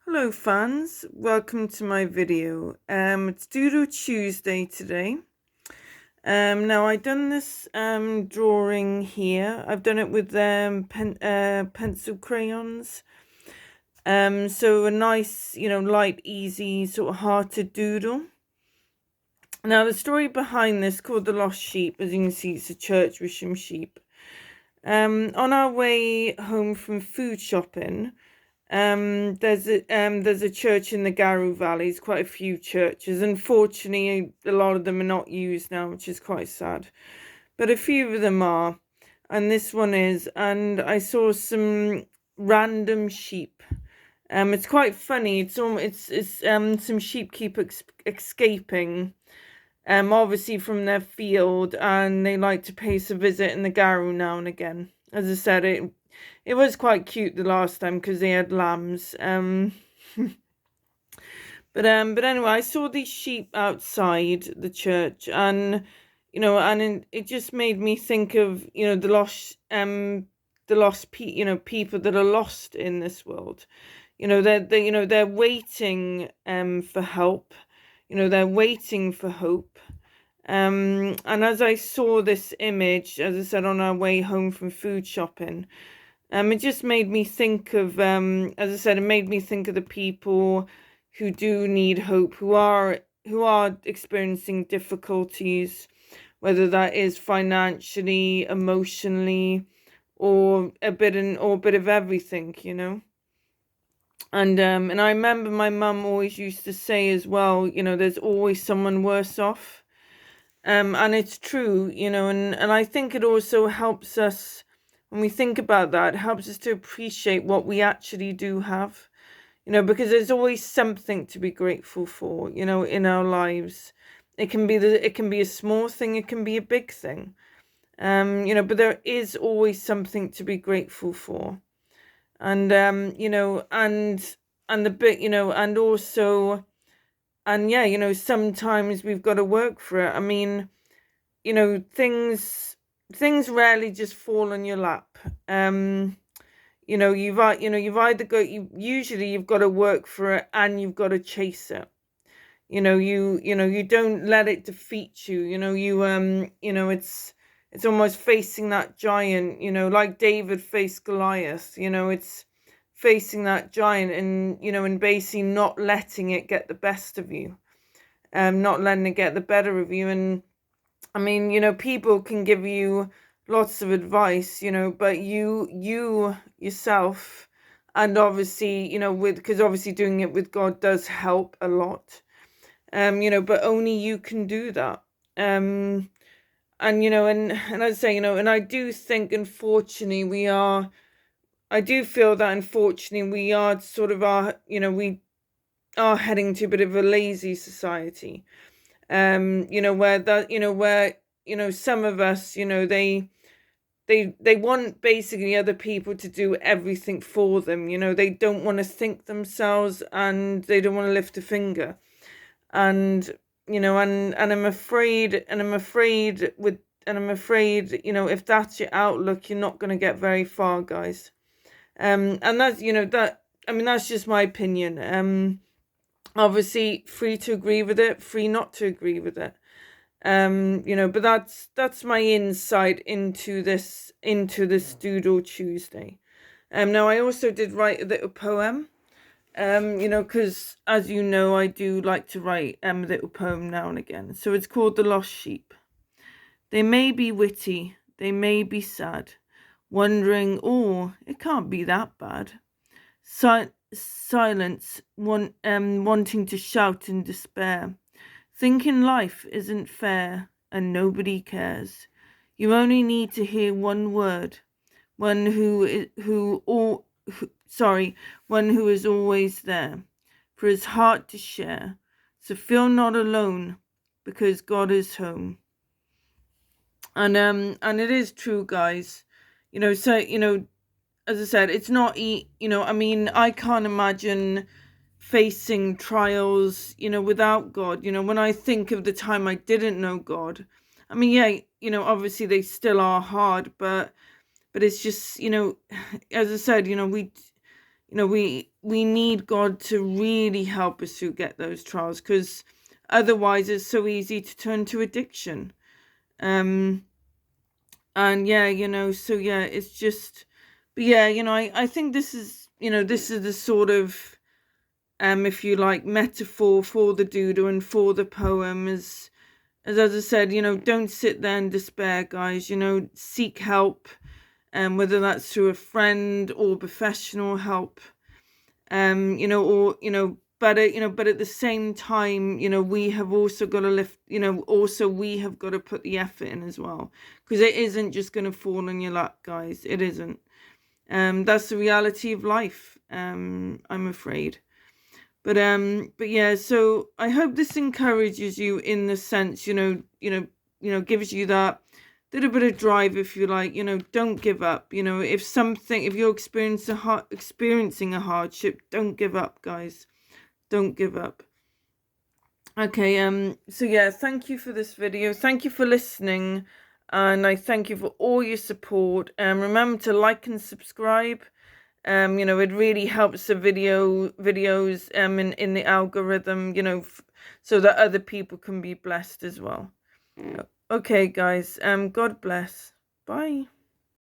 Hello fans, welcome to my video. It's Doodle Tuesday today. Now I've done this drawing here. I've done it with pencil crayons. So a nice, light, easy, sort of hearted doodle. Now the story behind this, called The Lost Sheep, as you can see, it's a church with some sheep. On our way home from food shopping, there's a church in the Garou Valley. There's quite a few churches. Unfortunately, a lot of them are not used now, which is quite sad. But a few of them are, and this one is. And I saw some random sheep. It's quite funny. It's some sheep keep escaping, obviously from their field, and they like to pay us a visit in the Garou now and again. As I said, it was quite cute the last time because they had lambs. But anyway, I saw these sheep outside the church, and it just made me think of the lost people that are lost in this world. They're waiting for help. They're waiting for hope. And as I saw this image, as I said, on our way home from food shopping, it just made me think of, as I said, it made me think of the people who do need hope, who are experiencing difficulties, whether that is financially, emotionally, or a bit of everything. And I remember my mum always used to say as well, there's always someone worse off. And it's true, and I think it also helps us, when we think about that, it helps us to appreciate what we actually do have, because there's always something to be grateful for, in our lives. It can be a small thing, it can be a big thing, but there is always something to be grateful for. And and the bit, and also, and yeah, sometimes we've got to work for it. I mean, things rarely just fall on your lap. You've either got, usually you've got to work for it and you've got to chase it. You don't let it defeat you. It's almost facing that giant, like David faced Goliath. It's facing that giant, and basically not letting it get the best of you, not letting it get the better of you. And I mean, people can give you lots of advice, but you yourself, and obviously, because obviously doing it with God does help a lot. But only you can do that. And I'd say, and I do think, unfortunately, I do feel that unfortunately we are sort of we are heading to a bit of a lazy society. Where some of us, they want basically other people to do everything for them. They don't want to think themselves, and they don't want to lift a finger. And I'm afraid, if that's your outlook, you're not going to get very far, guys. And that's, that's just my opinion. Obviously free to agree with it, free not to agree with it. But that's my insight into this Doodle Tuesday. Now I also did write a little poem. Because as you know, I do like to write a little poem now and again. So it's called The Lost Sheep. They may be witty, they may be sad, wondering, oh, it can't be that bad. Silence, wanting to shout in despair, thinking life isn't fair and nobody cares. You only need to hear one word, one who is always there, for his heart to share. So feel not alone, because God is home. And it is true, guys. As I said, it's not, I can't imagine facing trials, without God. When I think of the time I didn't know God, I mean, yeah, obviously they still are hard, but it's just, as I said, you know, we need God to really help us to get those trials, because otherwise it's so easy to turn to addiction. And yeah, you know, so yeah, it's just, but yeah, you know, I think this is, you know, this is the sort of, if you like, metaphor for the doodle and for the poem. As I said, you know, don't sit there in despair, guys. You know, seek help, whether that's through a friend or professional help. You know, or you know, but you know, but at the same time, you know, we have also got to lift. You know, also we have got to put the effort in as well, because it isn't just going to fall on your lap, guys. It isn't. That's the reality of life. I'm afraid. But yeah, so I hope this encourages you in the sense, gives you that little bit of drive, if you like. You know, don't give up. You know, if you're experiencing a hardship, don't give up, guys. Don't give up. Okay, so yeah, thank you for this video. Thank you for listening, and I thank you for all your support. Remember to like and subscribe. You know, it really helps the videos in the algorithm, you know, so that other people can be blessed as well. Okay, guys, God bless. Bye.